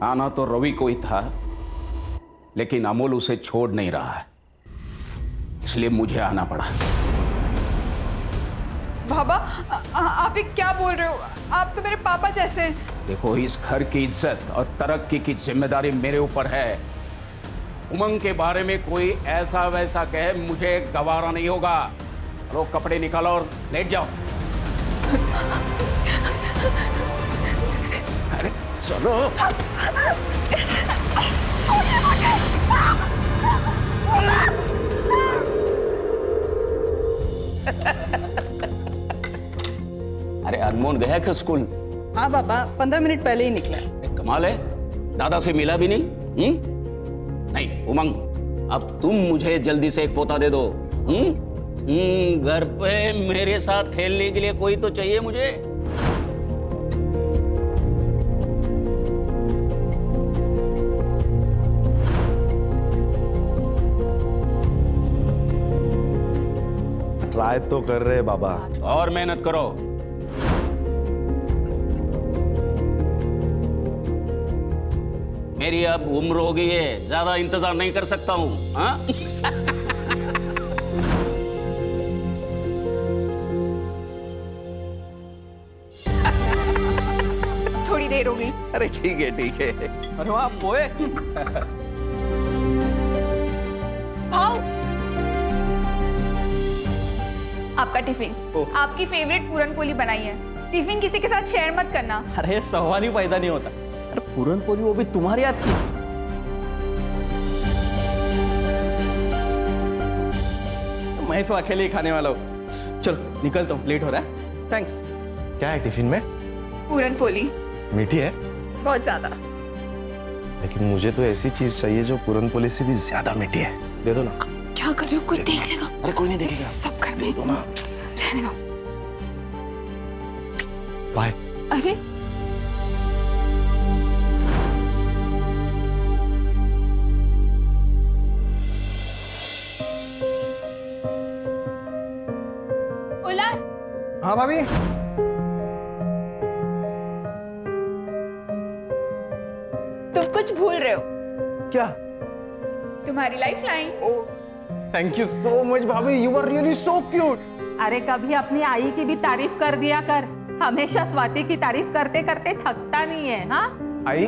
आना तो रवि को ही था, लेकिन अमोल उसे छोड़ नहीं रहा है, इसलिए मुझे आना पड़ा। बाबा आप ये क्या बोल रहे हो? आप तो मेरे पापा जैसे हैं। देखो, इस घर की इज्जत और तरक्की की जिम्मेदारी मेरे ऊपर है। उमंग के बारे में कोई ऐसा वैसा कहे, मुझे गवारा नहीं होगा। लो कपड़े निकालो और लेट जाओ। अरे चलो। अरे अनमोल गया क्या स्कूल? हाँ बाबा, 15 मिनट पहले ही निकला। कमाल है, दादा से मिला भी नहीं। नहीं उमंग, अब तुम मुझे जल्दी से एक पोता दे दो। घर पे मेरे साथ खेलने के लिए कोई तो चाहिए मुझे। ट्राई तो कर रहे बाबा। और मेहनत करो। मेरी अब उम्र हो गई है, ज्यादा इंतजार नहीं कर सकता हूँ। हाँ? थोड़ी देर हो गई। अरे ठीक है ठीक है। अरे वाह पोए। भाव, आपका टिफिन। आपकी फेवरेट पूरन पोली बनाई है। टिफिन किसी के साथ शेयर मत करना। अरे सवाल ही पैदा नहीं होता। अरे पूरन पोली वो भी तुम्हारे हाथ की। मैं तो अकेले ही खाने वाला हूँ। चलो निकलता हूँ, लेट हो रहा है। थैंक्स। क्या है टिफिन में? पूरन पोली। मीठी है? बहुत ज्यादा। लेकिन मुझे तो ऐसी चीज चाहिए जो पूरन पोली से भी ज्यादा मीठी है। दे दो ना। क्या कर रहे हो? कोई देख लेगा। अरे कोई नहीं देखेगा। सब घर में। दो ना। रहने दो। बाय। अरे उल्लास, हाँ भाभी। तुम कुछ भूल रहे हो। क्या? तुम्हारी life line. Thank you so much bhabhi, you are really so cute. अरे कभी अपनी आई की भी तारीफ कर दिया कर। हमेशा स्वाति की तारीफ करते करते थकता नहीं है। हाँ आई,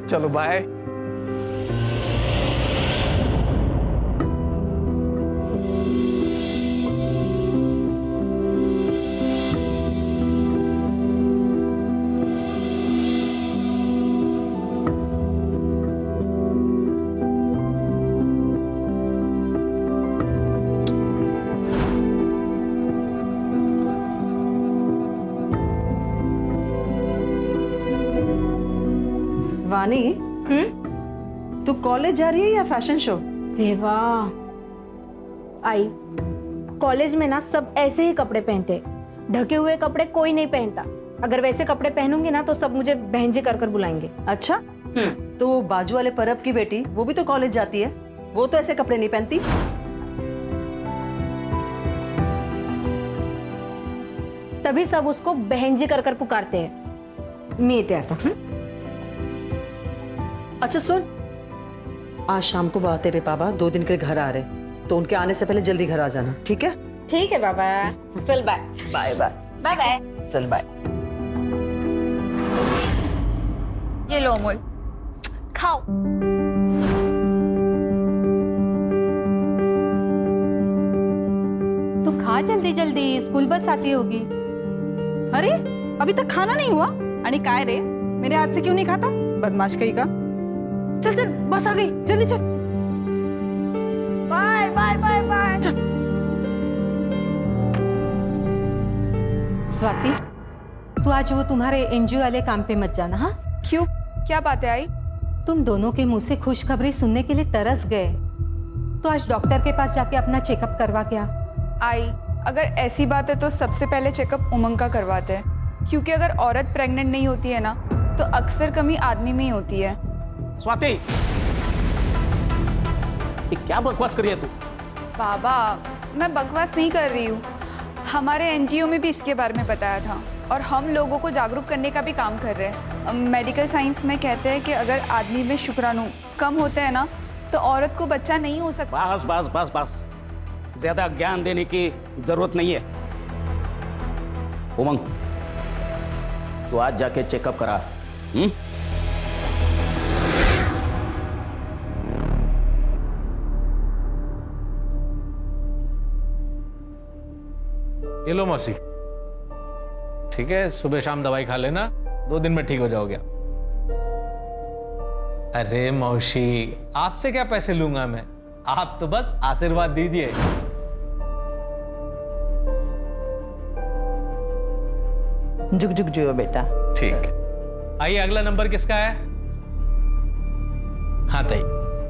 चलो बाय। वानी, तू कॉलेज जा रही है या फैशन शो? देवा, आई कॉलेज में ना सब ऐसे ही कपड़े पहनते, ढके हुए कपड़े कोई नहीं पहनता। अगर वैसे कपड़े पहनूंगी ना तो सब मुझे बहनजी कर कर बुलाएंगे। अच्छा, तो वो बाजू वाले परब की बेटी वो भी तो कॉलेज जाती है, वो तो ऐसे कपड़े नहीं पहनती। तभी सब उसको बहनजी कर कर पुकारते हैं। मैं तो अच्छा सुन, आज शाम को तेरे पापा 2 दिन के घर आ रहे, तो उनके आने से पहले जल्दी घर आ जाना, ठीक है? ठीक है बाबा, चल bye. Bye bye. Bye bye. चल बाय। ये लो अमोल, खाओ। तू खा जल्दी जल्दी, स्कूल बस आती होगी। अरे अभी तक खाना नहीं हुआ? आणि काय रे, मेरे हाथ से क्यों नहीं खाता? बदमाश कहीं का। चल चल, बस आ गई, जल्दी चल। Bye bye bye bye. Swati, तू आज वो तुम्हारे एनजीओ वाले काम पे मत जाना। हाँ, क्यों? क्या बात है आई? तुम दोनों के मुंह से खुशखबरी सुनने के लिए तरस गए, तो आज डॉक्टर के पास जाके अपना चेकअप करवा के आ। आई, अगर ऐसी बात है तो सबसे पहले चेकअप उमंग का करवाते हैं, क्योंकि अगर औरत प्रेग्नेंट नहीं होती है ना तो अक्सर कमी आदमी में ही होती है। स्वाति, ये क्या बकवास कर रही है तू? बाबा, मैं बकवास नहीं कर रही हूँ। हमारे एनजीओ में भी इसके बारे में बताया था। और हम लोगों को जागरूक करने का भी काम कर रहे हैं। मेडिकल साइंस में कहते हैं कि अगर आदमी में शुक्राणु कम होते हैं ना तो औरत को बच्चा नहीं हो सकता। बस बस बस बस, ज्यादा ज्ञान देने की जरूरत नहीं है। उमंग, तू आज जाके चेकअप करा। ये लो मौसी, ठीक है, सुबह शाम दवाई खा लेना, 2 दिन में ठीक हो जाओगे। अरे मौसी, आपसे क्या पैसे लूंगा मैं, आप तो बस आशीर्वाद दीजिए। जुग जुग जियो बेटा। ठीक है, आइए अगला नंबर किसका है? हाँ ताई,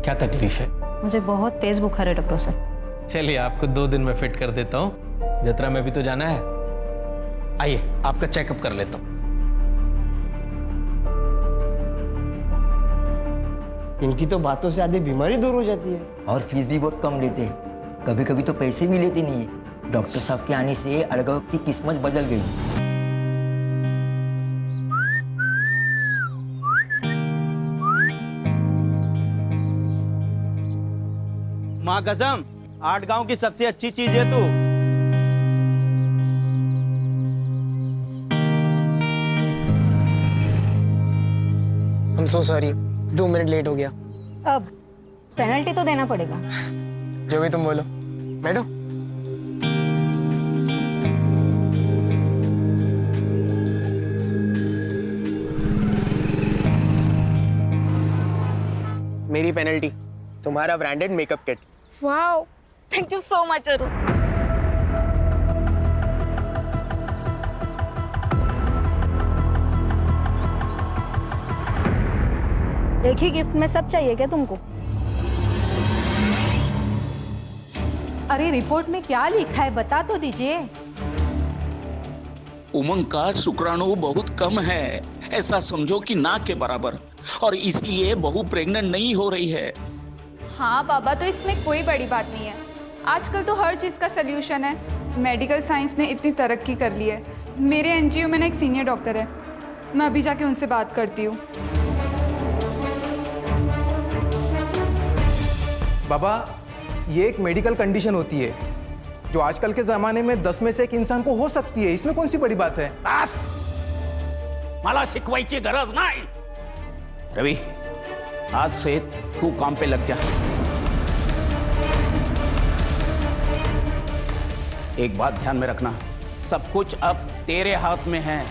क्या तकलीफ है? मुझे बहुत तेज बुखार है डॉक्टर साहब। चलिए आपको 2 दिन में फिट कर देता हूँ, जतरा में भी तो जाना है। आइए आपका चेकअप कर लेता हूँ। इनकी तो बातों से आधी बीमारी दूर हो जाती है। और फीस भी बहुत कम लेते हैं, कभी कभी तो पैसे भी लेते नहीं है। डॉक्टर साहब के आने से अड़गव की किस्मत बदल गई। माँ कसम, 8 गांव की सबसे अच्छी चीज है तू। I'm so sorry, 2 minute late हो गया। अब पेनल्टी तो देना पड़ेगा। जो भी तुम बोलो। बैठो। मेरी पेनल्टी, तुम्हारा branded makeup kit. Wow, thank you so much Arun. एक ही गिफ्ट में सब चाहिए क्या तुमको? अरे रिपोर्ट में क्या लिखा है बता तो दीजिए। उमंग का शुक्राणु बहुत कम है, ऐसा समझो कि ना के बराबर, और इसलिए बहू प्रेग्नेंट नहीं हो रही है। हाँ बाबा, तो इसमें कोई बड़ी बात नहीं है। आजकल तो हर चीज़ का सल्यूशन है। मेडिकल साइंस ने इतनी तरक्की कर ली है। मेरे एनजीओ में ना एक सीनियर डॉक्टर है, मैं अभी जाके उनसे बात करती हूँ। बाबा, ये एक मेडिकल कंडीशन होती है जो आजकल के ज़माने में 10 में से 1 इंसान को हो सकती है। इसमें कौन सी बड़ी बात है? बस, मला शिकवायची गरज नाही। रवि, आज से तू काम पे लग जा। एक बात ध्यान में रखना, सब कुछ अब तेरे हाथ में है।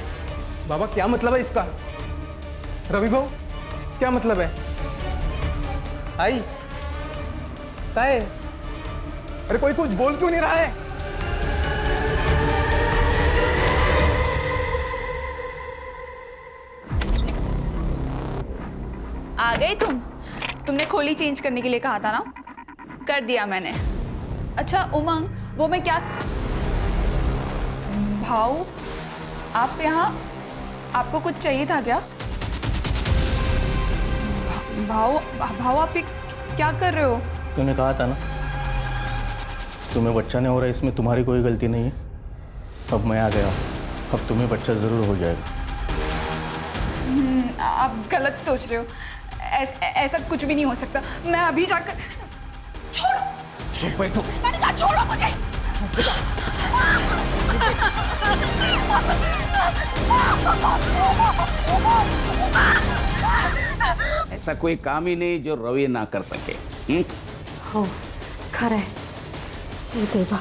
बाबा, क्या मतलब है इसका? रवि भाऊ, क्या मतलब है? आई क्या है? अरे कोई कुछ बोल क्यों नहीं रहा है? आ गए तुमने खोली चेंज करने के लिए कहा था ना, कर दिया मैंने। अच्छा उमंग, वो मैं क्या भाऊ, आप यहाँ, आपको कुछ चाहिए था क्या? भाऊ आप ये क्या कर रहे हो? तूने कहा था ना, तुम्हें बच्चा नहीं हो रहा, इसमें तुम्हारी कोई गलती नहीं है। अब मैं आ गया, अब तुम्हें बच्चा जरूर हो जाएगा। आप गलत सोच रहे हो, ऐसा कुछ भी नहीं हो सकता। मैं अभी जाकर, छोड़ो। चुप बैठो। मैंने कहा छोड़ो मुझे। ऐसा कोई काम ही नहीं जो रवि ना कर सके। हो खरं आहे, हे देवा।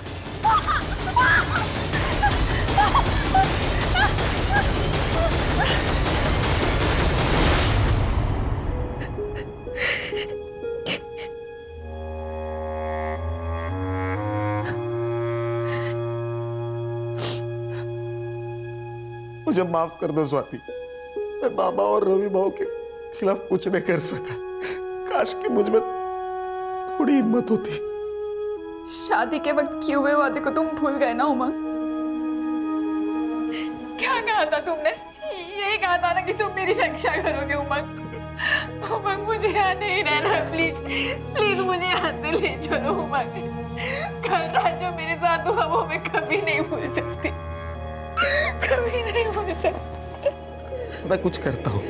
मुझे माफ कर दो स्वाति, मैं बाबा और रवि भाव के खिलाफ कुछ नहीं कर सका। काश कि मुझ में थोड़ी हिम्मत होती। शादी के वक्त किए हुए वादे को तुम भूल गए ना उमंग? क्या कहा था तुमने? यही कहा था ना कि तुम मेरी रक्षा करोगे उमंग। उमंग, मुझे यहाँ नहीं रहना, प्लीज प्लीज मुझे यहाँ से ले चलो उमंग। कल रात जो मेरे साथ हुआ वो मैं कभी नहीं भूल सकती, कभी नहीं भूल सर। मैं कुछ करता हूँ।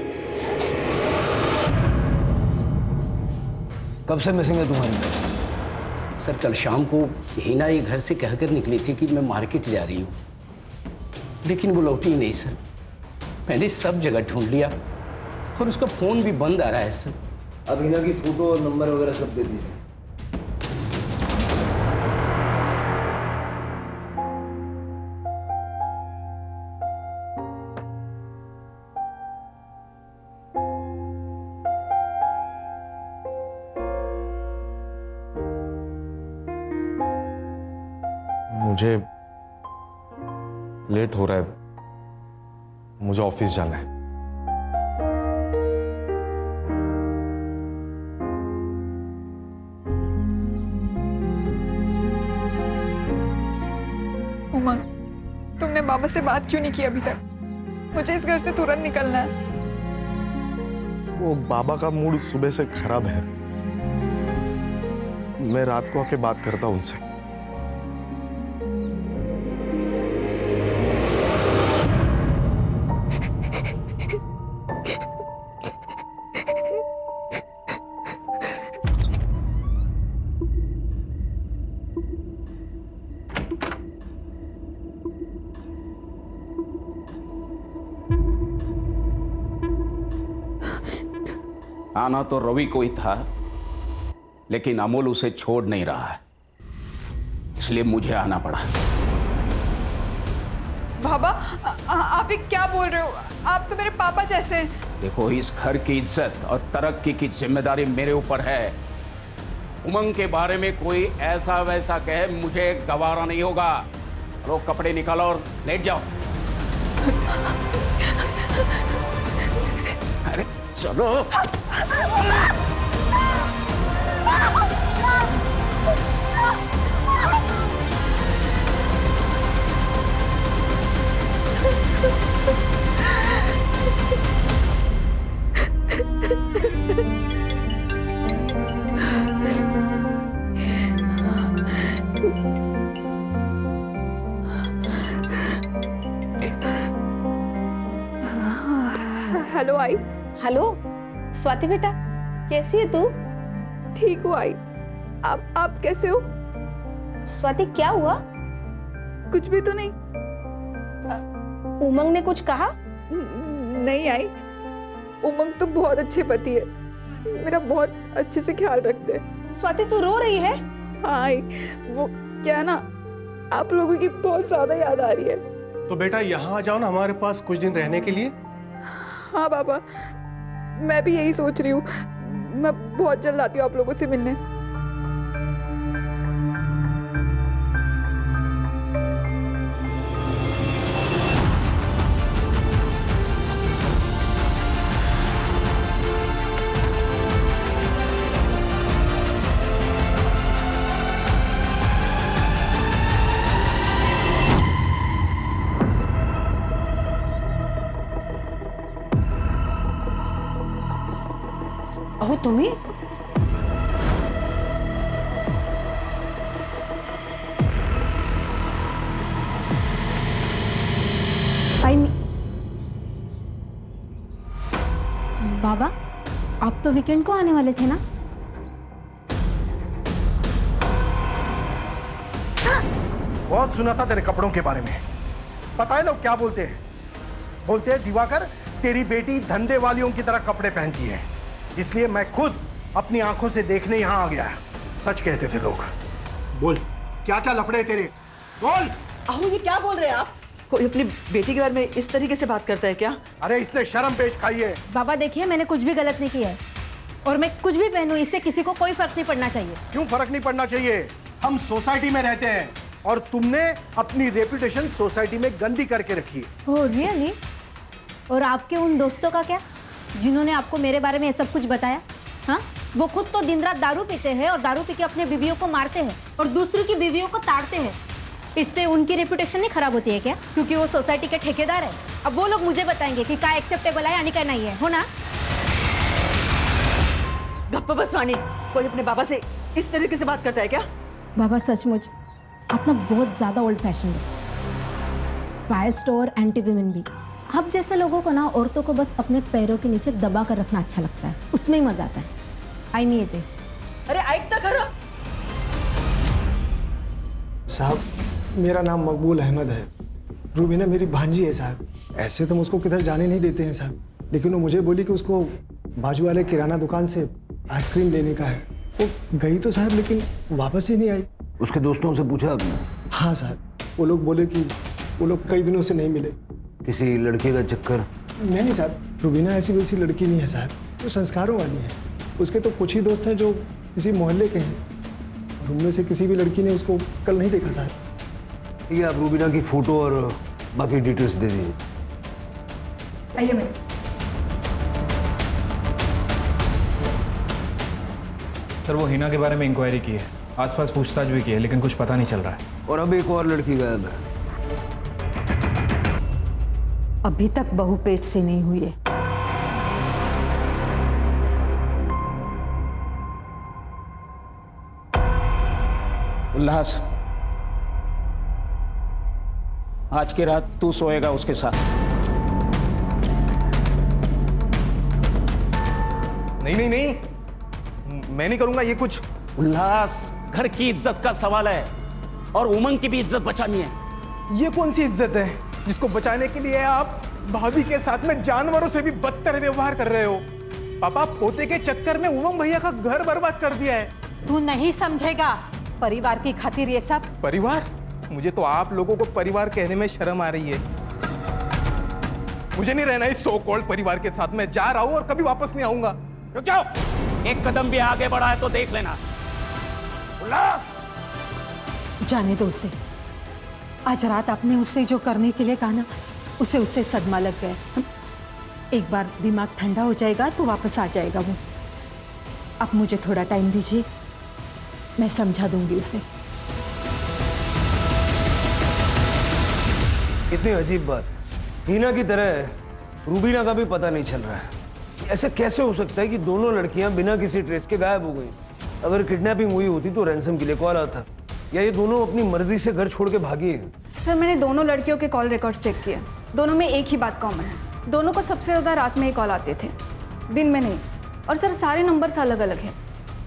कब से मिसिंग है तुम्हारी? सर कल शाम को हिना ये घर से कहकर निकली थी कि मैं मार्केट जा रही हूँ, लेकिन वो लौटी ही नहीं सर। मैंने सब जगह ढूंढ लिया और उसका फोन भी बंद आ रहा है सर। अब हिना की फोटो और नंबर वगैरह सब दे दीजिए। मुझे लेट हो रहा है, मुझे ऑफिस जाना है। उमंग, तुमने बाबा से बात क्यों नहीं की अभी तक? मुझे इस घर से तुरंत निकलना है। वो बाबा का मूड सुबह से खराब है। मैं रात को आके बात करता हूं उनसे। आना तो रवि को ही था, लेकिन अमोल उसे छोड़ नहीं रहा है, इसलिए मुझे आना पड़ा। बाबा, आप ये क्या बोल रहे हो? आप तो मेरे पापा जैसे हैं। देखो, इस घर की इज्जत और तरक्की की जिम्मेदारी मेरे ऊपर है। उमंग के बारे में कोई ऐसा वैसा कहे, मुझे गवारा नहीं होगा। लो कपड़े निकालो और लेट जाओ। अरे चलो। हेलो आई। हेलो स्वाति बेटा, कैसी है तू? ठीक हूँ आई। आप कैसे हो? स्वाति क्या हुआ? कुछ भी तो नहीं। उमंग ने कुछ कहा? नहीं आई, उमंग तो बहुत अच्छे पति है, मेरा बहुत अच्छे से ख्याल रखते हैं। स्वाति तू रो रही है? हाँ आई, वो क्या ना, आप लोगों की बहुत ज्यादा याद आ रही है। तो बेटा यहाँ आ जाओ ना हमारे पास कुछ दिन रहने के लिए। हाँ पापा, मैं भी यही सोच रही हूँ। मैं बहुत जल्द आती हूँ आप लोगों से मिलने। अहो तुम्ही? बाबा, आप तो वीकेंड को आने वाले थे ना? बहुत सुना था तेरे कपड़ों के बारे में। पता है लोग क्या बोलते हैं? बोलते हैं दिवाकर, तेरी बेटी धंधे वालियों की तरह कपड़े पहनती है, इसलिए मैं खुद अपनी आंखों से देखने यहाँ आ गया। सच कहते थे लोग। बोल, क्या क्या लफड़े तेरे? बोल। अहो ये क्या बोल रहे हैं आप? कोई अपनी बेटी के बारे में इस तरीके से बात करता है क्या? अरे इसने शर्म पेश खाई है। बाबा देखिए, मैंने कुछ भी गलत नहीं किया है, और मैं कुछ भी पहनूं इससे किसी को कोई फर्क नहीं पड़ना चाहिए। क्यों फर्क नहीं पड़ना चाहिए? हम सोसाइटी में रहते हैं और तुमने अपनी रेपुटेशन सोसाइटी में गंदी करके रखी है। Oh really? और आपके उन दोस्तों का क्या, जिन्होंने आपको मेरे बारे में ये सब कुछ बताया? हाँ, वो खुद तो दिन रात दारू पीते हैं और दारू पी के अपने बीवियों को मारते हैं और दूसरों की बीवियों को ताड़ते हैं। इससे उनकी रेपुटेशन नहीं खराब होती है क्या? क्योंकि वो सोसाइटी के ठेकेदार है। अब वो लोग मुझे बताएंगे कि क्या एक्सेप्टेबल है यानी क्या नहीं है, हो ना? गप्पा बस वाणी, कोई अपने बाबा से इस तरीके से बात करता है क्या? बाबा सचमुच आप ना बहुत ज्यादा ओल्ड फैशन है। गाय स्टोर एंटी विमेन भी आप जैसे लोगों को ना औरतों को बस अपने पैरों के नीचे दबा कर रखना अच्छा लगता है, उसमें ही मजा आता है. आई नहीं येते. अरे ऐकता खरं. साहब, मेरा नाम मकबूल अहमद है. रूबीना मेरी भांजी है साहब. ऐसे तो मुझको किधर जाने नहीं देते हैं साहब, लेकिन वो मुझे बोली कि उसको बाजू वाले किराना दुकान से आइसक्रीम लेने का है. वो गई तो साहब, लेकिन वापस ही नहीं आई. उसके दोस्तों से पूछा आपने? हाँ साहब, वो लोग बोले कि वो लोग कई दिनों से नहीं मिले. किसी लड़के का चक्कर? नहीं साहब, रूबीना ऐसी वैसी लड़की नहीं है साहब. वो संस्कारों वाली है. उसके तो कुछ ही दोस्त हैं जो इसी मोहल्ले के हैं. और उनमें से किसी भी लड़की ने उसको कल नहीं देखा साहब. ठीक है, आप रूबीना की फोटो और बाकी डिटेल्स दे दीजिए. आइए मेरे साथ. सर, वो हिना के बारे में इंक्वायरी की है, आसपास पूछताछ भी की है, लेकिन कुछ पता नहीं चल रहा है. और अब एक और लड़की गायब है. अभी तक बहू पेट से नहीं हुई है. उल्लास, आज की रात तू सोएगा उसके साथ. नहीं नहीं नहीं, मैं नहीं करूंगा ये कुछ. उल्लास, घर की इज्जत का सवाल है और उमंग की भी इज्जत बचानी है. ये कौन सी इज्जत है जिसको बचाने के लिए आप भाभी के साथ में जानवरों से भी बदतर व्यवहार कर रहे हो? पापा, पोते के चक्कर में उमंग भैया का घर बर्बाद कर दिया है. तू नहीं समझेगा, परिवार की खातिर ये सब. परिवार? मुझे तो आप लोगों को परिवार कहने में शर्म आ रही है. मुझे नहीं रहना इस सो कॉल्ड परिवार के साथ. मैं जा रहा हूं और कभी वापस नहीं आऊंगा. रुक जाओ, एक कदम भी आगे बढ़ा है तो देख लेना. उल्लास, जाने दो उसे. आज रात आपने उससे जो करने के लिए कहा ना, उसे उससे सदमा लग गया. एक बार दिमाग ठंडा हो जाएगा तो वापस आ जाएगा वो. आप मुझे थोड़ा टाइम दीजिए, मैं समझा दूंगी उसे. कितनी अजीब बात. हिना की तरह रूबीना का भी पता नहीं चल रहा है. ऐसे कैसे हो सकता है कि दोनों लड़कियां बिना किसी ट्रेस के गायब हो गई? अगर किडनैपिंग हुई होती तो रैंसम के लिए कॉल आता, या ये दोनों अपनी मर्जी से घर छोड़ के भागी हैं? सर, मैंने दोनों लड़कियों के कॉल रिकॉर्ड्स चेक किए. दोनों में एक ही बात कॉमन है. दोनों को सबसे ज़्यादा रात में ही कॉल आते थे, दिन में नहीं. और सर, सारे नंबर्स अलग अलग हैं.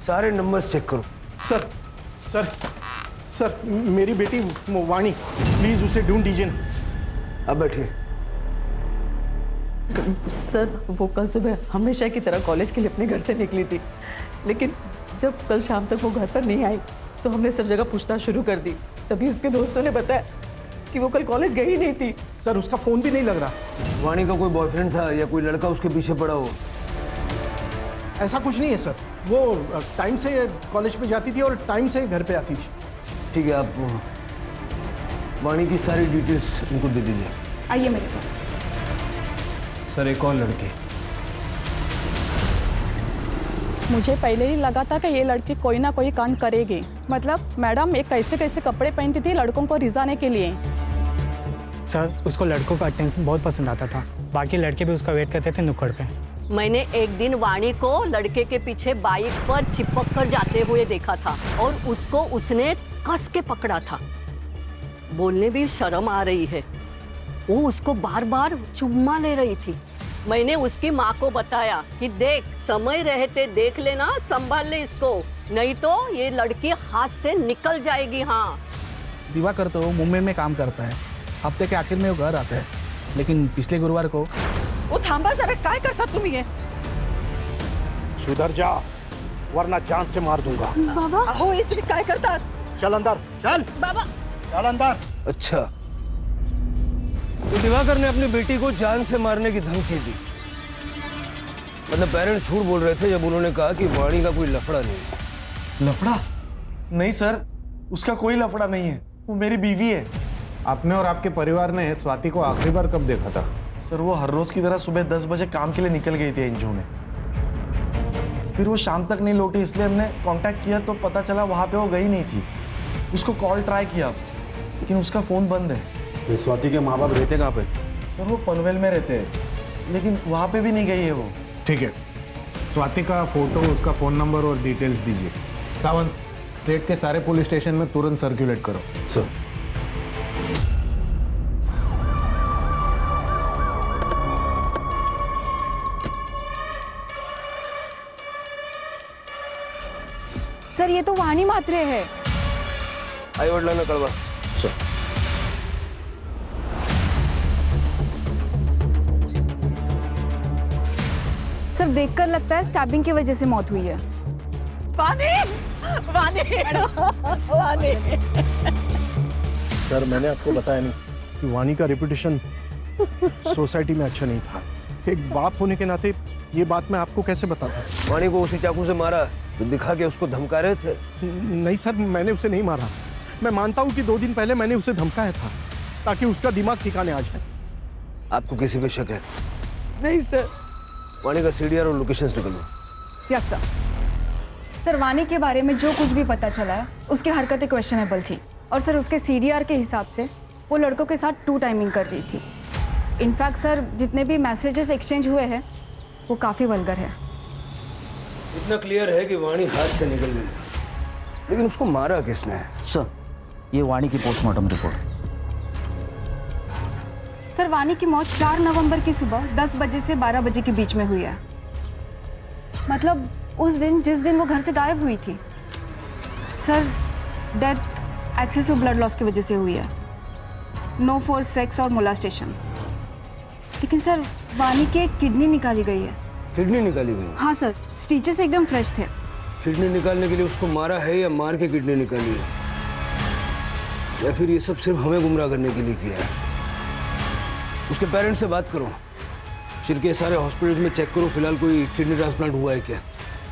सारे नंबर्स चेक करो. सर सर सर, मेरी बेटी वाणी, प्लीज उसे ढूंढ दीजिए. अब बैठिए. सर, वो कल सुबह हमेशा की तरह कॉलेज के लिए अपने घर से निकली थी, लेकिन जब कल शाम तक वो घर पर नहीं आई तो हमने सब जगह पूछताछ शुरू कर दी. तभी उसके दोस्तों ने बताया कि वो कल कॉलेज गई ही नहीं थी. सर, उसका फोन भी नहीं लग रहा. वाणी का कोई बॉयफ्रेंड था या कोई लड़का उसके पीछे पड़ा हो? ऐसा कुछ नहीं है सर. वो टाइम से कॉलेज पे जाती थी और टाइम से घर पे आती थी. ठीक है, आप वाणी की सारी डिटेल्स उनको दे दीजिए. आइए मेरे साथ. सर, एक और लड़की. मुझे पहले ही लगा था कि ये लड़की कोई ना कोई कांड करेगी. मतलब मैडम, ये कैसे कैसे कपड़े पहनती थी लड़कों को रिझाने के लिए. सर, उसको लड़कों का अटेंशन बहुत पसंद आता था. बाकी लड़के भी उसका वेट करते थे नुक्कड़ पे. मैंने एक दिन वाणी को लड़के के पीछे बाइक पर चिपक कर जाते हुए देखा था और उसको उसने कस के पकड़ा था. बोलने भी शर्म आ रही है. वो उसको बार बार चुम्मा ले रही थी. मैंने उसकी माँ को बताया कि देख, समय रहते देख लेना, संभाल ले इसको, नहीं तो ये लड़की हाथ से निकल जाएगी. हाँ, दिवाकर तो मुंबई में काम करता है. हफ्ते के आखिर में वो घर आता है, लेकिन पिछले गुरुवार को. वो थांबा जरा, काय करता तुम्ही हे? सुधर जा, वरना जान से मार दूंगा. बाबा, अहो, ये तुम्ही काय करतात? चल अंदर, चल बाबा, चल अंदर. अच्छा, तो दिवाकर ने अपनी बेटी को जान से मारने की धमकी दी. मतलब पेरेंट्स झूठ बोल रहे थे जब उन्होंने कहा कि वाणी का कोई लफड़ा नहीं. लफड़ा? नहीं सर, उसका कोई लफड़ा नहीं है. वो मेरी बीवी है. आपने और आपके परिवार ने स्वाति को आखिरी बार कब देखा था? सर, वो हर रोज की तरह सुबह 10 बजे काम के लिए निकल गई थी एनजीओ में. फिर वो शाम तक नहीं लौटी, इसलिए हमने कांटेक्ट किया तो पता चला वहाँ पे वो गई नहीं थी. उसको कॉल ट्राई किया, लेकिन उसका फ़ोन बंद है. स्वाति के माँ बाप रहते कहाँ पे? सर, वो पनवेल में रहते हैं, लेकिन वहाँ पे भी नहीं गई है वो. ठीक है, स्वाति का फोटो, उसका फ़ोन नंबर और डिटेल्स दीजिए. सावंत, स्टेट के सारे पुलिस स्टेशन में तुरंत सर्कुलेट करो. सर. सर ये तो वाणी मात्रे है। आई वडिलांना कळवा. सर देखकर लगता है स्टैबिंग की वजह से मौत हुई है। वाणी, वाणी, वाणी। सर मैंने आपको बताया नहीं कि वाणी का रेपुटेशन सोसाइटी में अच्छा नहीं था। एक बाप होने के नाते ये बात मैं आपको कैसे बताता? वाणी को उसी चाकू से मारा तो दिखा के उसको धमका रहे थे? नहीं सर, मैंने उसे नहीं मारा। मैं मानता हूँ कि 2 दिन पहले मैंने उसे धमकाया था ताकि उसका दिमाग ठिकाने आ जाए। आपको किसी पे शक है? नहीं सर। वाणी का सीडीआर और लोकेशंस निकलो। Yes sir. सर वाणी के बारे में जो कुछ भी पता चला है उसकी हरकतें क्वेश्चनेबल थी और सर उसके सीडीआर के हिसाब से वो लड़कों के साथ 2 टाइमिंग कर रही थी। इनफैक्ट सर जितने भी मैसेजेस एक्सचेंज हुए हैं वो काफ़ी वल्गर है। इतना क्लियर है कि वाणी हाथ से निकल गई, लेकिन उसको मारा किसने? सर ये वाणी की पोस्टमार्टम रिपोर्ट। सर वाणी की मौत 4 नवंबर की सुबह 10 बजे से 12 बजे के बीच में हुई है। मतलब उस दिन जिस दिन वो घर से गायब हुई थी। Sir death excessive blood loss की वजह से हुई है, नो फॉर सेक्स और मोलास्टेशन। लेकिन सर वाणी की एक किडनी निकाली गई है। किडनी निकाली गई? हाँ सर, स्टिचेस एकदम फ्रेश थे। किडनी निकालने के लिए उसको मारा है या मार के किडनी निकाली है, या फिर ये सब सिर्फ हमें गुमराह करने के लिए किया है? उसके पेरेंट्स से बात करो, शिर के सारे हॉस्पिटल्स में चेक करो फिलहाल कोई किडनी ट्रांसप्लांट हुआ है क्या।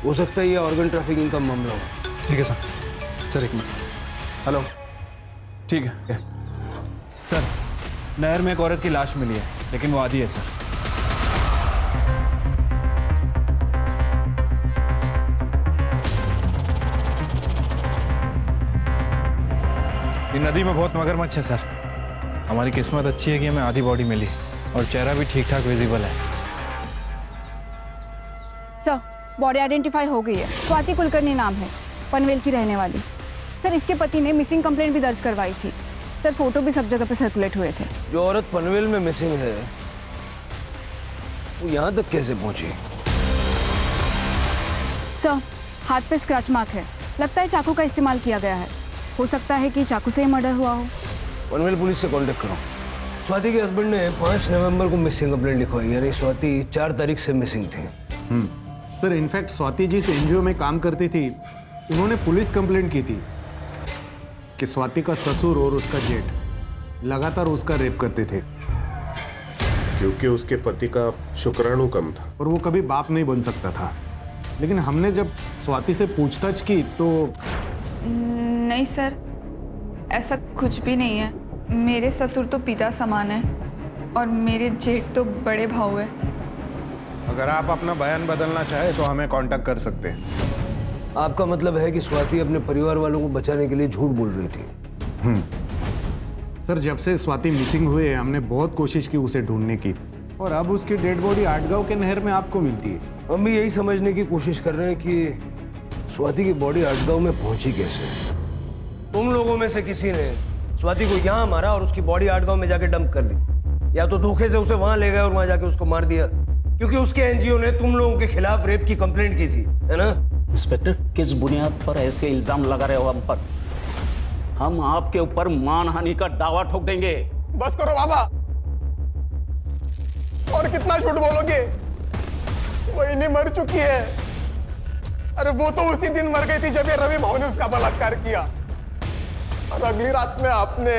हो सकता है ये ऑर्गन ट्रैफिकिंग का मामला हो। ठीक है सर। Sir 1 minute. हेलो। ठीक है सर, नहर में एक औरत की लाश मिली है लेकिन वो आधी है सर। ये नदी में बहुत मगरमच्छ है सर। हमारी किस्मत अच्छी है कि हमें आधी बॉडी मिली और चेहरा भी ठीक ठाक विजिबल है। सर बॉडी आइडेंटिफाई हो गई है। स्वाति कुलकर्णी नाम है, पनवेल की रहने वाली। सर इसके पति ने मिसिंग कंप्लेंट भी दर्ज करवाई थी। सर फोटो भी सब जगह पे सर्कुलेट हुए थे। जो औरत पनवेल में मिसिंग है वो यहाँ तक कैसे पहुंची? सर हाथ पे स्क्रैच मार्क है, लगता है चाकू का इस्तेमाल किया गया है। हो सकता है कि चाकू से ही मर्डर हुआ हो। पनवेल पुलिस से कांटेक्ट करो। स्वाति के हस्बैंड ने 5 नवंबर को मिसिंग कंप्लेंट लिखवाई, यानी स्वाति 4 तारीख से मिसिंग थी। सर इनफैक्ट स्वाति जिस एनजीओ में काम करती थी उन्होंने पुलिस कंप्लेंट की थी कि स्वाति का ससुर और उसका जेठ लगातार उसका रेप करते थे, क्योंकि उसके पति का शुक्राणु कम था और वो कभी बाप नहीं बन सकता था। लेकिन हमने जब स्वाति से पूछताछ की तो नहीं सर, ऐसा कुछ भी नहीं है। मेरे ससुर तो पिता समान है और मेरे जेठ तो बड़े भाऊ है। अगर आप अपना बयान बदलना चाहे तो हमें कांटेक्ट कर सकते हैं। आपका मतलब है कि स्वाति अपने परिवार वालों को बचाने के लिए झूठ बोल रही थी? सर जब से स्वाति मिसिंग हुए हमने बहुत कोशिश की उसे ढूंढने की और अब उसकी डेड बॉडी आटगांव के नहर में आपको मिलती है। हम भी यही समझने की कोशिश कर रहे हैं कि स्वाति की बॉडी आटगांव में पहुंची कैसे। तुम लोगों में से किसी ने स्वाति को यहाँ मारा और उसकी बॉडी आटगांव में जाके डंप कर दी, या तो धोखे से उसे वहां ले गए और वहां जाके उसको मार दिया, क्योंकि उसके एनजीओ ने तुम लोगों के खिलाफ रेप की कंप्लेंट की थी, है ना? इंस्पेक्टर किस बुनियाद पर ऐसे इल्जाम लगा रहे हो हम पर? हम आपके ऊपर मानहानि का दावा ठोक देंगे। बस करो बाबा, और कितना झूठ बोलोगे? वही मर चुकी है। अरे वो तो उसी दिन मर गई थी जब ये रवि भाऊ ने उसका बलात्कार किया, और अगली रात में आपने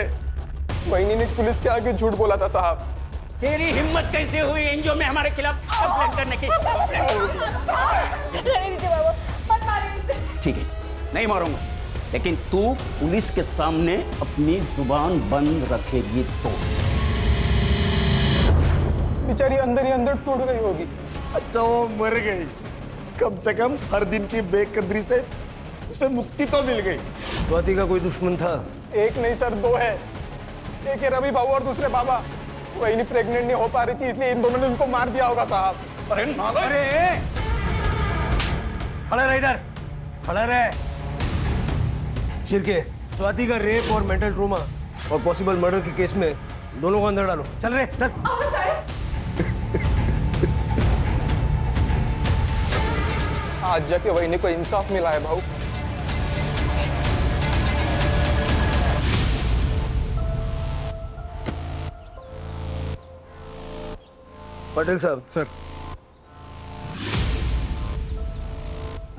वही ने पुलिस के आगे झूठ बोला था। साहब तेरी हिम्मत कैसे हुई एनजीओ में हमारे खिलाफ कंप्लेंट करने की? ठीक है, नहीं मारूंगा, लेकिन तू पुलिस के सामने अपनी जुबान बंद रखेगी तो। बेचारी अंदर ही अंदर टूट गई होगी। अच्छा वो मर गई, कम से कम हर दिन की बेकदरी से उसे मुक्ति तो मिल गई। स्वाति का कोई दुश्मन था? एक नहीं सर, 2 है। एक है रवि बाबू और दूसरे बाबा। वही नहीं प्रेग्नेंट नहीं हो पा रही थी, इसलिए इन दोनों ने उनको मार दिया होगा साहब। अरे खड़ा रह इधर, खड़ा रह। शिरके, स्वाति का रेप और मेंटल ट्रोमा और पॉसिबल मर्डर के केस में दोनों को अंदर डालो। चल रे चल। आज जाके वही को इंसाफ मिला है भाऊ। पटेल साहब सर,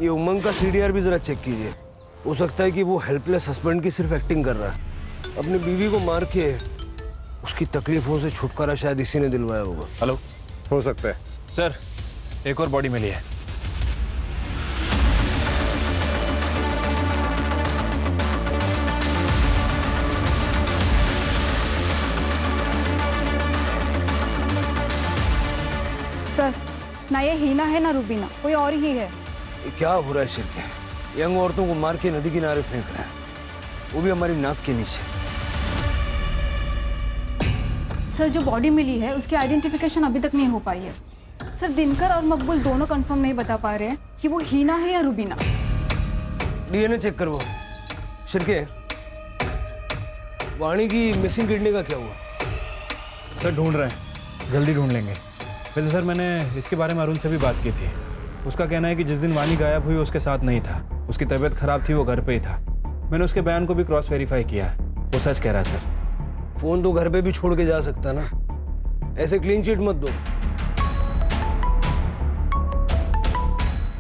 ये उमंग का सीडीआर भी जरा चेक कीजिए। हो सकता है कि वो हेल्पलेस हस्बैंड की सिर्फ एक्टिंग कर रहा है। अपनी बीवी को मार के उसकी तकलीफों से छुटकारा शायद इसी ने दिलवाया होगा। हेलो, हो सकता है सर। एक और बॉडी मिली है। सर, ना ये हीना है ना रूबीना, कोई और ही है। ये क्या हो रहा है शिरके? यंग औरतों को मार के नदी किनारे फेंक रहा है, वो भी हमारी नाक के नीचे। सर, जो बॉडी मिली है उसकी आइडेंटिफिकेशन अभी तक नहीं हो पाई है। सर, दिनकर और मकबूल दोनों कंफर्म नहीं बता पा रहे हैं कि वो हीना है या रूबीना। डीएनए चेक करवाओ। शिरके, वाणी की मिसिंग किडनी का क्या हुआ? सर ढूंढ रहे हैं, जल्दी ढूंढ लेंगे। वैसे सर मैंने इसके बारे में अरुण से भी बात की थी। उसका कहना है कि जिस दिन वाणी गायब हुई उसके साथ नहीं था, उसकी तबीयत खराब थी, वो घर पे ही था। मैंने उसके बयान को भी क्रॉस वेरीफाई किया है, वो सच कह रहा है सर। फोन तो घर पे भी छोड़ के जा सकता ना, ऐसे क्लीन चिट मत दो।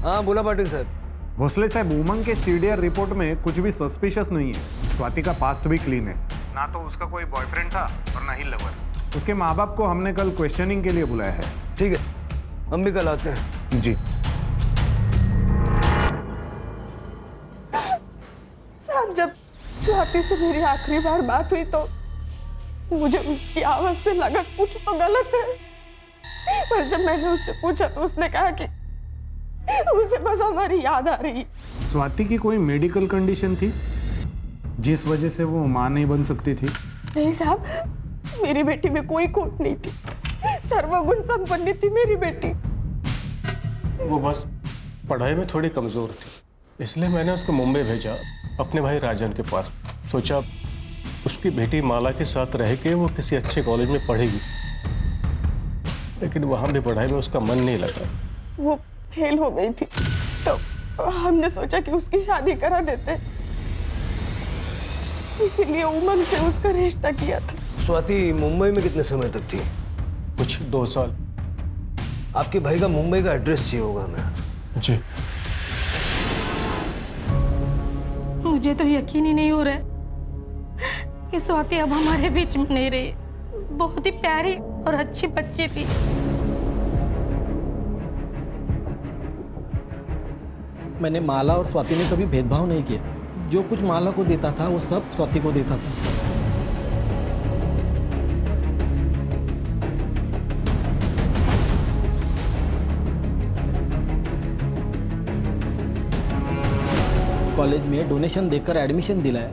हाँ बोला पाटिल साहब। भोसले साहब, उमंग के सीडीआर रिपोर्ट में कुछ भी सस्पिशियस नहीं है। स्वाति का पास्ट भी क्लीन है, ना तो उसका कोई बॉयफ्रेंड था और ना ही लवर। उसके माँ बाप को हमने कल क्वेश्चनिंग के लिए बुलाया है। ठीक है, हम भी कल आते हैं। जी साहब, जब स्वाति से मेरी आखिरी बार बात हुई तो मुझे उसकी आवाज से लगा कुछ तो गलत है, पर जब मैंने उससे पूछा तो उसने कहा कि उसे बस हमारी याद आ रही। स्वाति की कोई मेडिकल कंडीशन थी जिस वजह से वो मां नहीं बन सकती थी? नहीं साहब, मेरी बेटी में कोई खोट नहीं थी, सर्वगुण संपन्न थी मेरी बेटी। वो बस पढ़ाई में थोड़ी कमजोर थी, इसलिए मैंने उसको मुंबई भेजा अपने भाई राजन के पास। सोचा उसकी बेटी माला के साथ रह के वो किसी अच्छे कॉलेज में पढ़ेगी, लेकिन वहां भी पढ़ाई में उसका मन नहीं लगा। वो फेल हो गई थी तो हमने सोचा कि उसकी शादी करा देते, इसीलिए उमंग से उसका रिश्ता किया था। स्वाति मुंबई में कितने समय तक थी? कुछ 2 साल। आपके भाई का मुंबई का एड्रेस चाहिए होगा हमें। जी। मुझे तो यकीन ही नहीं हो रहा है कि स्वाति अब हमारे बीच में नहीं रही। बहुत ही प्यारी और अच्छी बच्ची थी। मैंने माला और स्वाति ने कभी भेदभाव नहीं किया। जो कुछ माला को देता था वो सब स्वाति को देता था। कॉलेज में डोनेशन देकर एडमिशन दिलाया,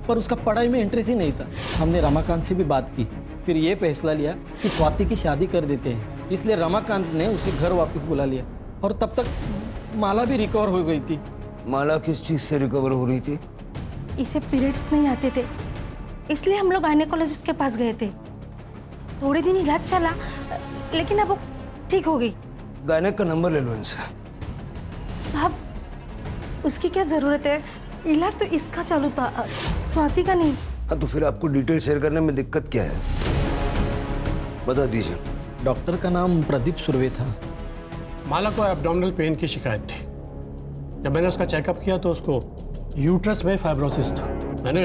पर उसका पढ़ाई में इंटरेस्ट ही नहीं था। हमने रमाकांत से भी बात की, फिर ये फैसला लिया कि स्वाति की शादी कर देते हैं। इसलिए रमाकांत ने उसे घर वापस बुला लिया, और तब तक माला भी रिकवर हो गई थी। माला किस चीज से रिकवर हो रही थी? इसे पीरियड्स नहीं आते थे, इसलिए हम लोग गायनेकोलॉजिस्ट के पास गए थे। थोड़े दिन इलाज चला, लेकिन अब वो ठीक हो गई। गायनेक का नंबर ले लो इनसे। साहब, उसकी क्या जरूरत है? इलाज तो इसका चालू था, स्वाति का नहीं। हाँ, तो फिर आपको डिटेल शेयर करने में दिक्कत क्या है, बता दीजिए। डॉक्टर का नाम प्रदीप सुर्वे था। माला को एब्डोमिनल पेन की शिकायत थी। जब मैंने उसका चेकअप किया तो उसको यूट्रस में फाइब्रोसिस था। मैंने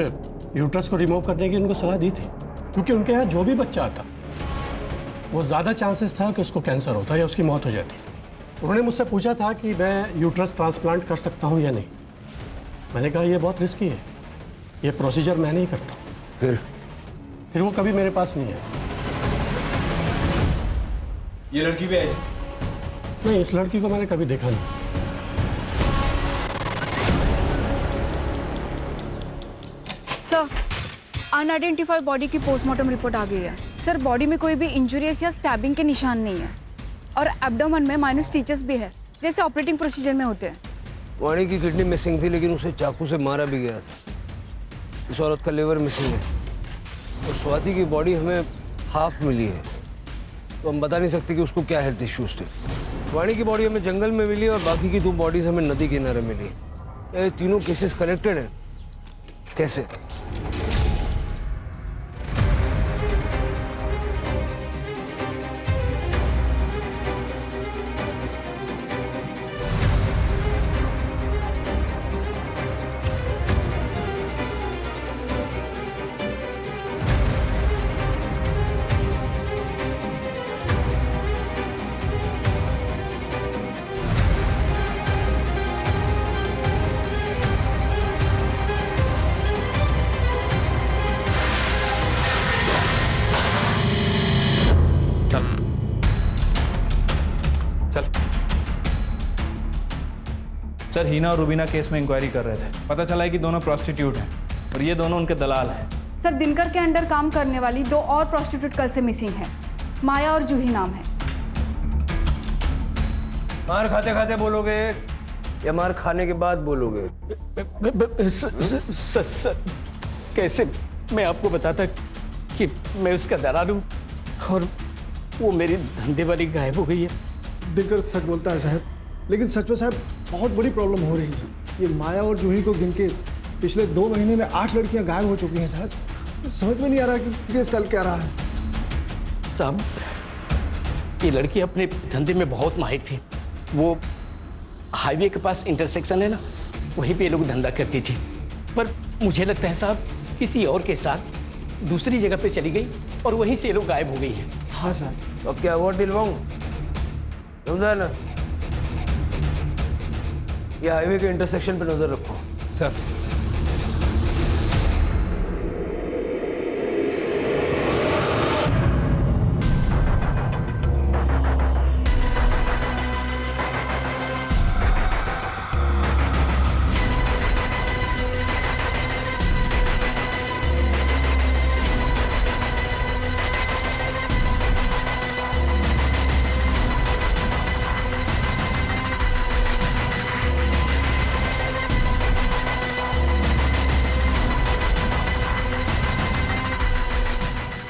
यूट्रस को रिमूव करने की उनको सलाह दी थी, क्योंकि उनके यहाँ जो भी बच्चा आता वो ज़्यादा चांसेस था कि उसको कैंसर होता या उसकी मौत हो जाती। उन्होंने मुझसे पूछा था कि मैं यूट्रस ट्रांसप्लांट कर सकता हूँ या नहीं। मैंने कहा ये बहुत रिस्की है, ये प्रोसीजर मैं नहीं करता। फिर वो कभी मेरे पास नहीं है। ये लड़की भी आई? नहीं, इस लड़की को मैंने कभी देखा नहीं। सर, अनआइडेंटिफाइड बॉडी की पोस्टमार्टम रिपोर्ट आ गई है। सर, बॉडी में कोई भी इंजुरीज या स्टैबिंग के निशान नहीं है, और एब्डोमेन में माइनर स्टिचेस भी है, जैसे ऑपरेटिंग प्रोसीजर में होते हैं। वाणी की किडनी मिसिंग थी, लेकिन उसे चाकू से मारा भी गया था। इस औरत का लिवर मिसिंग है, और स्वाति की बॉडी हमें हाफ मिली है, तो हम बता नहीं सकते कि उसको क्या हेल्थ इश्यूज थे। वाणी की बॉडी हमें जंगल में मिली और बाकी की 2 बॉडीज हमें नदी किनारे मिली। ये तीनों केसेस कनेक्टेड हैं? कैसे? चल चल। सर, हीना और रुबीना केस में इंक्वायरी कर रहे थे। पता चला है कि दोनों प्रॉस्टिट्यूट हैं और ये दोनों उनके दलाल हैं। सर, दिनकर के अंडर काम करने वाली 2 और प्रॉस्टिट्यूट कल से मिसिंग है। माया और जूही नाम है। मार खाते खाते बोलोगे या मार खाने के बाद बोलोगे? सर, कैसे मैं आपको बताता कि मैं उसका दलाल हूँ और वो मेरी धंधे वाली गायब हो गई है। दिनकर सच बोलता है साहब, लेकिन सच में साहब बहुत बड़ी प्रॉब्लम हो रही है। ये माया और जूही को गिन के पिछले 2 महीने में 8 लड़कियां गायब हो चुकी हैं साहब। समझ में नहीं आ रहा कि केस चल क्या रहा है। साहब, ये लड़की अपने धंधे में बहुत माहिर थी। वो हाईवे के पास इंटरसेक्शन है ना, वहीं पे ये लोग धंधा करती थी। पर मुझे लगता है साहब किसी और के साथ दूसरी जगह पे चली गई और वहीं से ये लोग गायब हो गई हैं। हाँ साहब। अब क्या हुआ दिलवाऊं? समझा ना? ये हाईवे के इंटरसेक्शन पे नजर रखो। सर।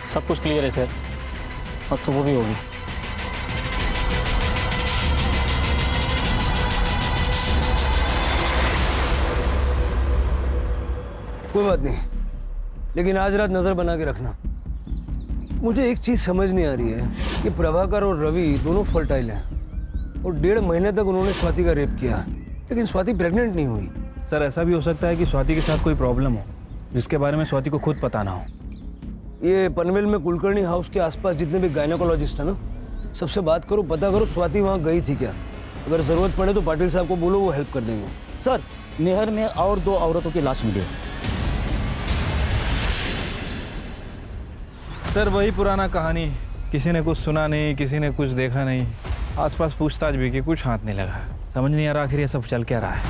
सब कुछ क्लियर है सर, अब सुबह भी होगी। कोई बात नहीं, लेकिन आज रात नजर बना के रखना। मुझे एक चीज समझ नहीं आ रही है कि प्रभाकर और रवि दोनों फर्टाइल हैं और 1.5 महीने तक उन्होंने स्वाति का रेप किया, लेकिन स्वाति प्रेग्नेंट नहीं हुई। सर, ऐसा भी हो सकता है कि स्वाति के साथ कोई प्रॉब्लम हो जिसके बारे में स्वाति को खुद पता ना हो। ये पनवेल में कुलकर्णी हाउस के आसपास जितने भी गायनोकोलॉजिस्ट हैं ना, सबसे बात करो, पता करो स्वाति वहाँ गई थी क्या। अगर जरूरत पड़े तो पाटिल साहब को बोलो, वो हेल्प कर देंगे। सर, नहर में और 2 औरतों की लाश मिली है। सर, वही पुराना कहानी, किसी ने कुछ सुना नहीं, किसी ने कुछ देखा नहीं, आसपास पूछताछ भी की, कुछ हाथ नहीं लगा। समझ नहीं आ रहा आखिर ये सब चल क्या रहा है।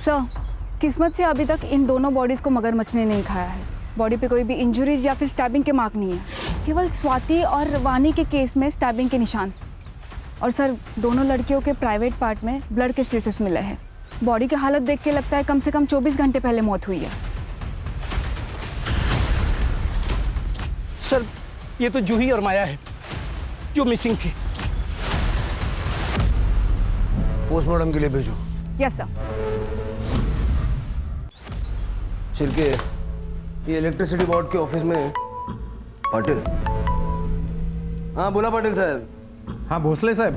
सर, किस्मत से अभी तक इन दोनों बॉडीज को मगरमच्छ ने नहीं खाया है। बॉडी पे कोई भी इंजरीज या फिर स्टैबिंग के मार्क नहीं है, केवल स्वाति और वानी के केस में स्टैबिंग के निशान। और सर, दोनों लड़कियों के प्राइवेट पार्ट में ब्लड के ट्रेसेस मिले हैं। बॉडी की हालत देख के लगता है कम से कम 24 घंटे पहले मौत हुई है। सर, ये तो जूही और माया है जो मिसिंग थी। पोस्टमार्टम के लिए भेजो। Yes sir. छिलके, ये इलेक्ट्रिसिटी बोर्ड के ऑफिस में पाटिल। हाँ बोला पाटिल साहब। हाँ भोसले साहब,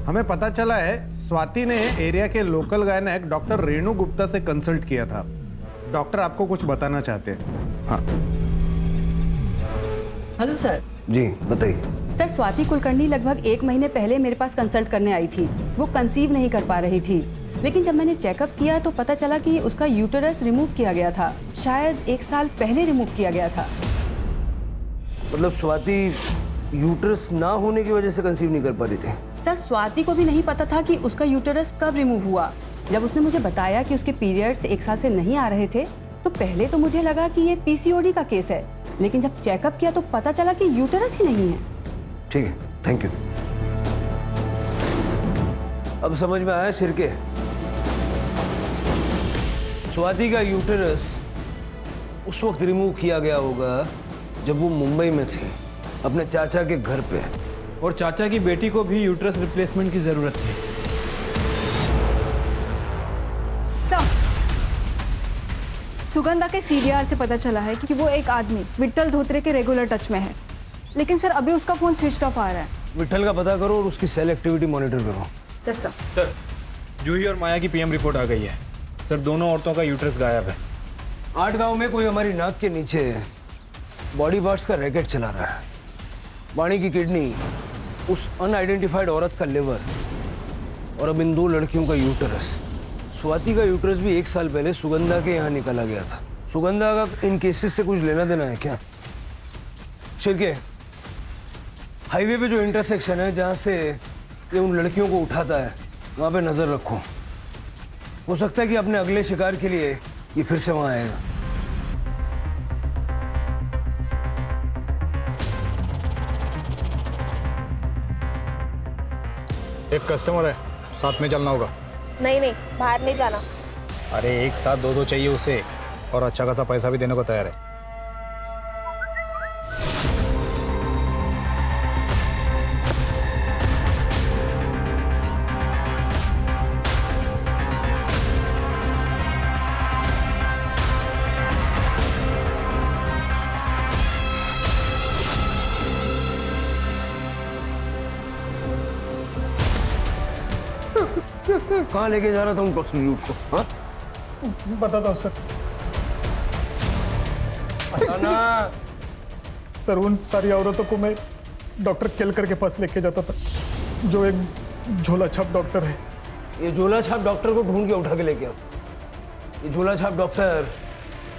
हमें पता चला है स्वाति ने एरिया के local gynaec doctor Renu Gupta से कंसल्ट किया था। डॉक्टर आपको कुछ बताना चाहते हैं। हाँ। Hello sir. जी बताइए। सर, स्वाति कुलकर्णी लगभग 1 महीने पहले मेरे पास कंसल्ट करने आई थी। वो कंसीव नहीं कर पा रही थी, लेकिन जब मैंने चेकअप किया तो पता चला कि उसका यूटेरस रिमूव किया गया था। शायद 1 साल पहले रिमूव किया गया था। मतलब स्वाति यूटेरस ना होने की वजह से कंसीव नहीं कर पा रही थी? सर, स्वाति को भी नहीं पता था कि उसका यूटेरस कब रिमूव हुआ। जब उसने मुझे बताया कि उसके पीरियड्स 1 साल से नहीं आ रहे थे तो पहले तो मुझे लगा कि ये PCOD का केस है, लेकिन जब चेकअप किया तो पता चला कि यूटेरस ही नहीं है। ठीक है, थैंक यू। अब समझ में आया सिरके, स्वाति का यूटेरस उस वक्त रिमूव किया गया होगा जब वो मुंबई में थी, अपने चाचा के घर पे। और चाचा की बेटी को भी यूटेरस रिप्लेसमेंट की जरूरत थी। सर, सुगंधा के CDR से पता चला है कि वो एक आदमी विट्ठल धोत्रे के रेगुलर टच में है, लेकिन सर अभी उसका फोन स्विच ऑफ आ रहा है। विट्ठल का पता करो और उसकी सेल एक्टिविटी मॉनिटर करो। Yes sir. सर, जूही और माया की PM रिपोर्ट आ गई है। सर, दोनों औरतों का यूट्रस गायब है। 8 गांव में कोई हमारी नाक के नीचे बॉडी पार्ट्स का रैकेट चला रहा है। वाणी की किडनी, उस अनआइडेंटिफाइड औरत का लिवर और अब इन 2 लड़कियों का यूटरस। स्वाति का यूटरस भी 1 साल पहले सुगंधा के यहाँ निकाला गया था। सुगंधा का इन केसेस से कुछ लेना देना है क्या? शिरके, हाईवे पे जो इंटरसेक्शन है जहाँ से ये उन लड़कियों को उठाता है, वहाँ पे नजर रखो। हो सकता है कि अपने अगले शिकार के लिए ये फिर से वहाँ आएगा। एक कस्टमर है, साथ में चलना होगा। नहीं नहीं, बाहर नहीं जाना। अरे एक साथ दो चाहिए उसे, और अच्छा खासा पैसा भी देने को तैयार है। कहाँ लेके जा रहा था उन प्रोस्टिट्यूट्स को? हाँ, बताता हूँ सर। बताना। सर, उन सारी औरतों को मैं डॉक्टर केलकर के पास लेके जाता था, जो एक झोला छाप डॉक्टर है। ये झोला छाप डॉक्टर को ढूंढ के उठा के लेके आओ। ये झोला छाप डॉक्टर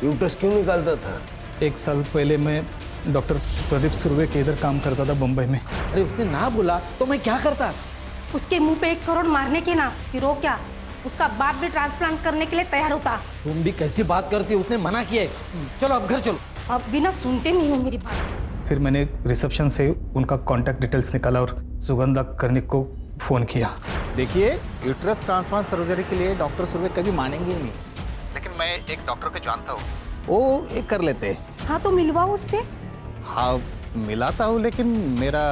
यूट्रस क्यों निकालता था? 1 साल पहले मैं डॉक्टर प्रदीप सुर्वे के इधर काम करता था बम्बई में। अरे उसने ना बोला तो मैं क्या करता? उसके मुंह पे 1 करोड़ मारने के ना, फिर वो क्या, उसका बाप भी ट्रांसप्लांट करने के लिए तैयार होता। तुम भी कैसी बात करती हो? उसने मना किया है। चलो अब घर चलो। अब बिना सुनते नहीं हो मेरी बात। फिर मैंने रिसेप्शन से उनका कॉन्टैक्ट डिटेल्स निकाला और सुगंधा कर्णिक को फ़ोन किया। देखिए, यूट्रस ट्रांसप्लांट सर्जरी के लिए डॉक्टर सुर्वे कभी मानेंगे ही नहीं, लेकिन मैं एक डॉक्टर को जानता हूँ, वो एक कर लेते हैं। हाँ तो मिलवाओ उससे। हाँ मिलाता हूँ, लेकिन मेरा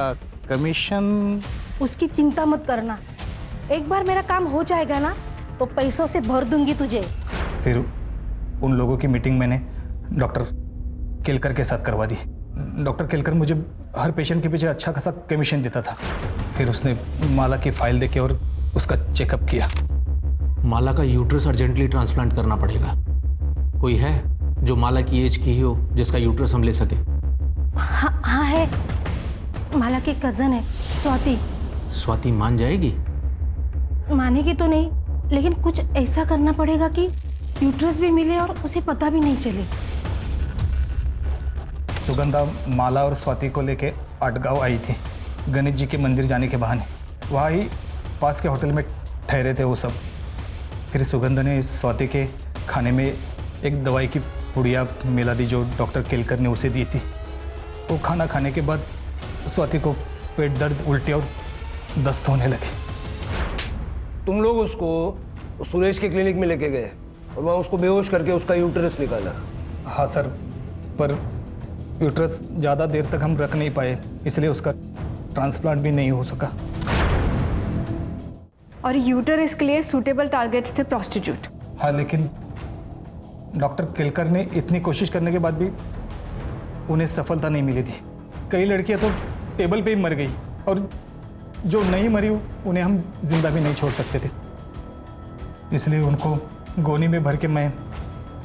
कमीशन। उसकी चिंता मत करना, एक बार मेरा काम हो जाएगा ना तो पैसों से भर दूंगी तुझे। फिर उन लोगों की मीटिंग मैंने डॉक्टर केलकर के साथ करवा दी। डॉक्टर केलकर मुझे हर पेशेंट के पीछे अच्छा खासा कमीशन देता था। फिर उसने माला की फाइल देके और उसका चेकअप किया। माला का यूट्रस अर्जेंटली ट्रांसप्लांट करना पड़ेगा। कोई है जो माला की एज की ही हो, जिसका यूट्रस हम ले सके? हाँ है, माला की कजन है स्वाति। स्वाति मान जाएगी? मानेगी तो नहीं, लेकिन कुछ ऐसा करना पड़ेगा कि यूट्रस भी मिले और उसे पता भी नहीं चले। सुगंधा माला और स्वाति को लेके आटगांव आई थी गणेश जी के मंदिर जाने के बहाने। वहाँ ही पास के होटल में ठहरे थे वो सब। फिर सुगंधा ने स्वाति के खाने में एक दवाई की पुड़िया मिला दी जो डॉक्टर केलकर ने उसे दी थी। वो खाना खाने के बाद स्वाति को पेट दर्द, उल्टी और दस्त होने लगे। तुम लोग उसको सुरेश के क्लिनिक में लेके गए और वहाँ उसको बेहोश करके उसका यूट्रस निकाला? हाँ सर, पर यूट्रस ज़्यादा देर तक हम रख नहीं पाए, इसलिए उसका ट्रांसप्लांट भी नहीं हो सका। और यूटरस के लिए सूटेबल टारगेट्स थे प्रोस्टिट्यूट। हाँ, लेकिन डॉक्टर केलकर ने इतनी कोशिश करने के बाद भी उन्हें सफलता नहीं मिली थी। कई लड़कियां तो टेबल पे ही मर गई, और जो नहीं मरी उन्हें हम जिंदा भी नहीं छोड़ सकते थे। इसलिए उनको गोनी में भर के मैं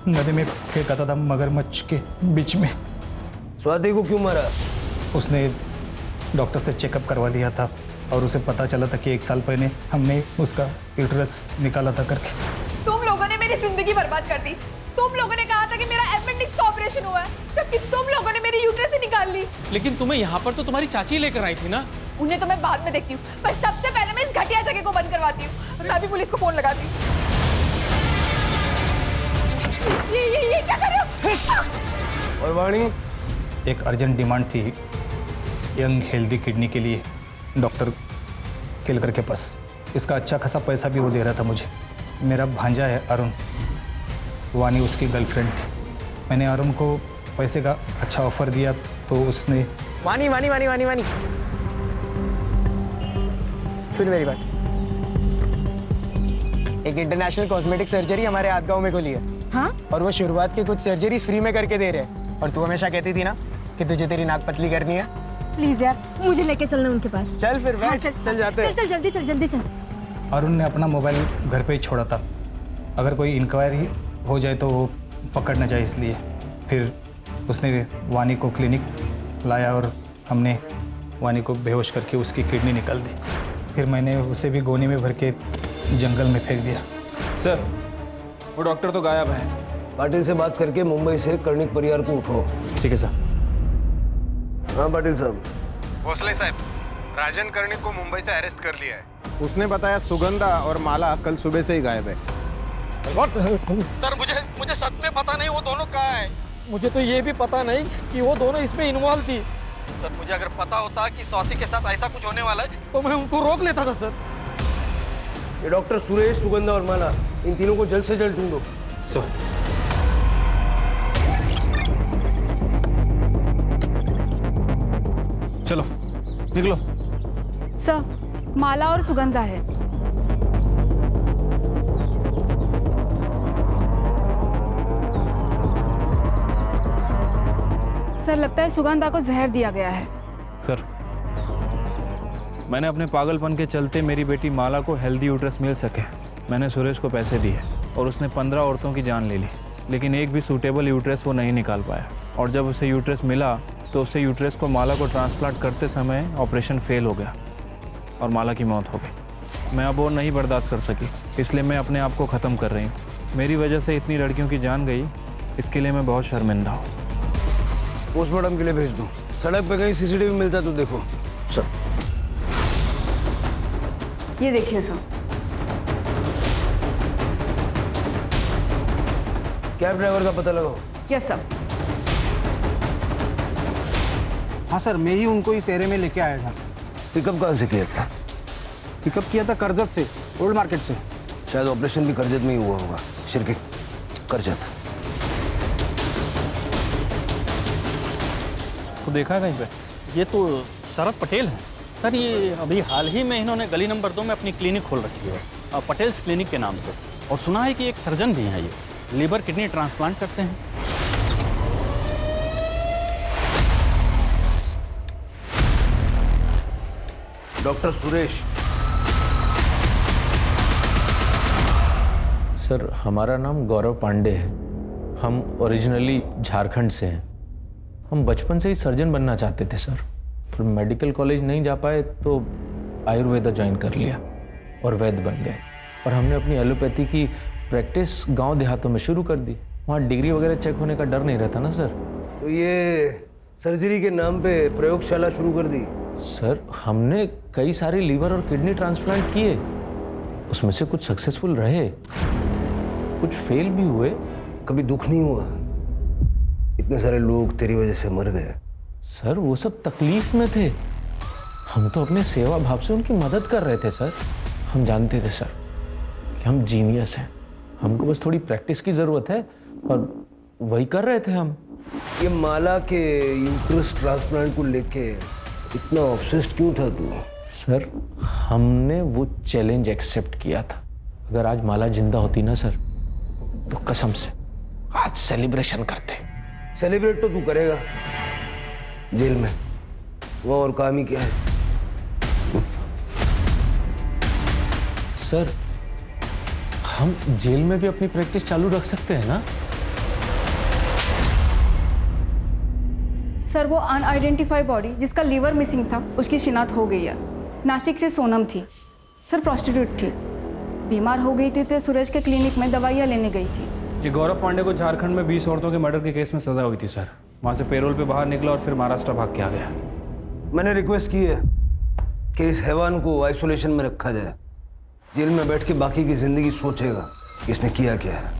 नदी में फेंकाता था, मगरमच्छ के बीच में। स्वाति को क्यों मारा? उसने डॉक्टर से चेकअप करवा लिया था और उसे पता चला था कि 1 साल पहले हमने उसका यूट्रस निकाला था करके। तुम लोगों ने मेरी जिंदगी बर्बाद कर दी। तुम लोगों ने कहा था कि मेरा अपेंडिक्स का ऑपरेशन हुआ है, जबकि तुम लोगों ने मेरी यूट्रस ही निकाल ली। लेकिन तुम्हें यहाँ पर तो तुम्हारी चाची लेकर आई थी ना? उन्हें तो मैं बाद में देखती हूँ, पर सबसे पहले मैं इस घटिया जगह को बंद करवाती हूँ। मैं भी पुलिस को फोन लगाती हूँ। ये क्या कर रहे हो? और वाणी, एक अर्जेंट डिमांड थी यंग हेल्दी किडनी के लिए डॉक्टर केलकर के पास। इसका अच्छा खासा पैसा भी वो दे रहा था मुझे। मेरा भांजा है अरुण, वानी उसकी गर्लफ्रेंड थी। मैंने अरुण को पैसे का अच्छा ऑफर दिया तो उसने वानी वानी वानी वानी वानी सुन मेरी बात। एक इंटरनेशनल कॉस्मेटिक सर्जरी हमारे आदगांव में खोली है। हाँ? और वो शुरुआत के कुछ सर्जरीज फ्री में करके दे रहे हैं। और तू हमेशा कहती थी ना कि तुझे तेरी नाक पतली करनी है। प्लीज यार, मुझे लेके चलना उनके पास। चल फिर बैठ। हाँ, चल जाते हैं। चल जल्दी चल जल्दी चल। अरुण ने अपना मोबाइल घर पे ही छोड़ा था, अगर कोई इंक्वायरी हो जाए तो वो पकड़ न जाए इसलिए। फिर उसने वानी को क्लिनिक लाया और हमने वानी को बेहोश करके उसकी किडनी निकाल दी। फिर मैंने उसे भी गोनी में भर के जंगल में फेंक दिया। सर, वो डॉक्टर तो गायब है पाटिल से बात करके मुंबई से कर्णिक परिवार को उठो। ठीक है साहब। हाँ पाटिल साहब। भोसले साहब, राजन कर्णिक को मुंबई से अरेस्ट कर लिया है। उसने बताया सुगंधा और माला कल सुबह से ही गायब है। सर मुझे सच में पता नहीं वो दोनों कहाँ है। मुझे तो ये भी पता नहीं कि वो दोनों इसमें इन्वॉल्व थी। सर मुझे अगर पता होता कि स्वाति के साथ ऐसा कुछ होने वाला है तो मैं उनको रोक लेता था सर। ये डॉक्टर सुरेश, सुगंधा और माला, इन तीनों को जल्द से जल्द ढूंढो। सर चलो निकलो। सर माला और सुगंधा है। सर लगता है सुगंधा को जहर दिया गया है। सर मैंने अपने पागलपन के चलते मेरी बेटी माला को हेल्दी यूट्रस मिल सके मैंने सुरेश को पैसे दिए और उसने 15 औरतों की जान ले ली, लेकिन एक भी सूटेबल यूट्रस वो नहीं निकाल पाया। और जब उसे यूट्रस मिला तो उससे यूट्रस को माला को ट्रांसप्लांट करते समय ऑपरेशन फेल हो गया और माला की मौत हो गई। मैं अब और नहीं बर्दाश्त कर सकी, इसलिए मैं अपने आप को ख़त्म कर रही हूँ। मेरी वजह से इतनी लड़कियों की जान गई, इसके लिए मैं बहुत शर्मिंदा हूँ। पोस्टमार्टम के लिए भेज दो। सड़क पे कहीं सीसीटीवी मिलता तो देखो। सर ये देखिए सर। कैब ड्राइवर का पता लगाओ। Yes sir. हाँ सर, मैं ही उनको इस एरिया में लेके आया था। पिकअप कहाँ से किया था? पिकअप किया था करजत से, ओल्ड मार्केट से। शायद ऑपरेशन भी करजत में ही हुआ होगा। शिरके करजत। तो देखा है कहीं पे? ये तो शरद पटेल हैं सर। ये अभी हाल ही में इन्होंने गली नंबर 2 में अपनी क्लिनिक खोल रखी है, पटेल्स क्लिनिक के नाम से। और सुना है कि एक सर्जन भी हैं, ये लीवर किडनी ट्रांसप्लांट करते हैं। डॉक्टर सुरेश। सर हमारा नाम गौरव पांडे है। हम ओरिजिनली झारखंड से हैं। हम बचपन से ही सर्जन बनना चाहते थे सर, पर मेडिकल कॉलेज नहीं जा पाए तो आयुर्वेदा ज्वाइन कर लिया और वैद्य बन गए। और हमने अपनी एलोपैथी की प्रैक्टिस गांव देहातों में शुरू कर दी। वहाँ डिग्री वगैरह चेक होने का डर नहीं रहता ना सर। तो ये सर्जरी के नाम पे प्रयोगशाला शुरू कर दी? सर हमने कई सारे लीवर और किडनी ट्रांसप्लांट किए, उसमें से कुछ सक्सेसफुल रहे, कुछ फेल भी हुए। कभी दुख नहीं हुआ? इतने सारे लोग तेरी वजह से मर गए। सर वो सब तकलीफ में थे, हम तो अपने सेवा भाव से उनकी मदद कर रहे थे सर। हम जानते थे सर कि हम जीनियस हैं, हमको बस थोड़ी प्रैक्टिस की ज़रूरत है और वही कर रहे थे हम। ये माला के यूट्रस ट्रांसप्लांट को लेके इतना ऑब्सेस्ड क्यों था तू? सर हमने वो चैलेंज एक्सेप्ट किया था। अगर आज माला जिंदा होती ना सर तो कसम से आज सेलिब्रेशन करते। सेलिब्रेट तो तू करेगा जेल में, वो और काम ही क्या है? सर हम जेल में भी अपनी प्रैक्टिस चालू रख सकते हैं ना? सर वो अनआइडेंटिफाइड बॉडी जिसका लीवर मिसिंग था उसकी शिनाख्त हो गई है। नासिक से सोनम थी सर, प्रोस्टिट्यूट थी, बीमार हो गई थी तो सुरेश के क्लिनिक में दवाइयाँ लेने गई थी। ये गौरव पांडे को झारखंड में 20 औरतों के मर्डर के केस में सजा हुई थी सर। वहाँ से पेरोल पे बाहर निकला और फिर महाराष्ट्र भाग के आ गया। मैंने रिक्वेस्ट की है कि इस हैवान को आइसोलेशन में रखा जाए। जेल में बैठ के बाकी की जिंदगी सोचेगा कि इसने किया क्या है।